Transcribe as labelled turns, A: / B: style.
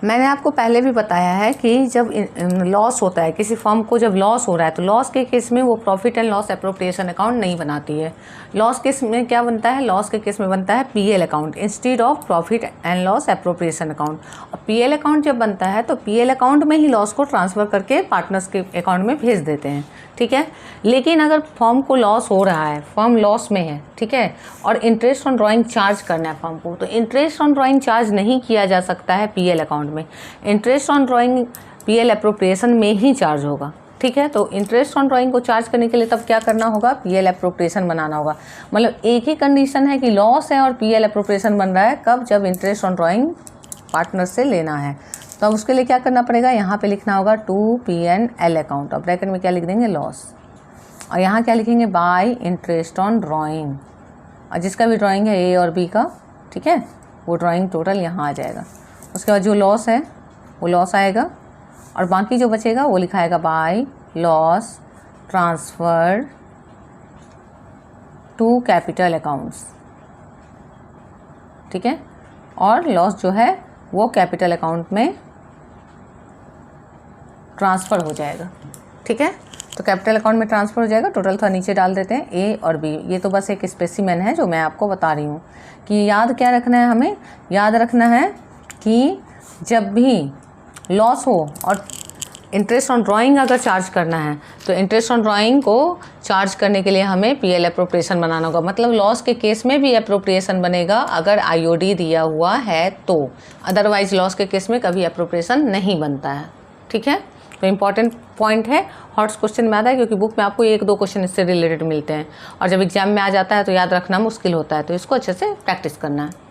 A: मैंने आपको पहले भी बताया है कि जब लॉस होता है किसी फर्म को, जब लॉस हो रहा है तो लॉस के केस में वो profit and loss appropriation account नहीं बनाती है। लॉस केस में क्या बनता है, लॉस के केस में बनता है PL account instead of profit and loss appropriation account. और पीएल अकाउंट जब बनता है तो पीएल अकाउंट में ही लॉस को ट्रांसफ़र करके पार्टनर्स के अकाउंट में भेज देते हैं, ठीक है। लेकिन अगर फर्म को लॉस हो रहा है, फर्म लॉस में है, ठीक है, और इंटरेस्ट ऑन ड्राइंग चार्ज करना है फर्म को, तो इंटरेस्ट ऑन ड्राइंग चार्ज नहीं किया जा सकता है पीएल अकाउंट में। Interest on drawing PL appropriation में ही चार्ज होगा, ठीक है। तो इंटरेस्ट ऑन ड्राइंग को चार्ज करने के लिए तब क्या करना होगा, पीएल एप्रोप्रिएशन बनाना होगा। मतलब एक ही कंडीशन है कि लॉस है और पीएल एप्रोप्रिएशन बन रहा है, कब, जब इंटरेस्ट ऑन ड्राइंग पार्टनर से लेना है। तो अब उसके लिए क्या करना पड़ेगा, यहाँ पे लिखना होगा टू पी&एल अकाउंट, और ब्रैकेट में क्या लिख देंगे, लॉस, और यहाँ क्या लिखेंगे, बाय इंटरेस्ट ऑन ड्राइंग, और जिसका भी ड्राइंग है ए और बी का, ठीक है, वो ड्राइंग टोटल यहाँ आ जाएगा। उसके बाद जो लॉस है वो लॉस आएगा, और बाकी जो बचेगा वो लिखाएगा by loss transfer to capital accounts, ठीक है। और लॉस जो है वो कैपिटल अकाउंट में ट्रांसफ़र हो जाएगा, ठीक है। तो कैपिटल अकाउंट में ट्रांसफ़र हो जाएगा। टोटल थोड़ा नीचे डाल देते हैं, ए और बी। ये तो बस एक स्पेसिमेन है जो मैं आपको बता रही हूँ कि याद क्या रखना है, हमें याद रखना है कि जब भी लॉस हो और इंटरेस्ट ऑन ड्राइंग अगर चार्ज करना है तो इंटरेस्ट ऑन ड्राइंग को चार्ज करने के लिए हमें पीएल एप्रोप्रिएशन बनाना होगा। मतलब लॉस के केस में भी एप्रोप्रिएशन बनेगा अगर आईओडी दिया हुआ है तो, अदरवाइज लॉस के केस में कभी एप्रोप्रिएशन नहीं बनता है, ठीक है। तो इम्पॉर्टेंट पॉइंट है, हॉट्स क्वेश्चन में आता है क्योंकि बुक में आपको एक दो क्वेश्चन इससे रिलेटेड मिलते हैं, और जब एग्जाम में आ जाता है तो याद रखना मुश्किल होता है, तो इसको अच्छे से प्रैक्टिस करना है।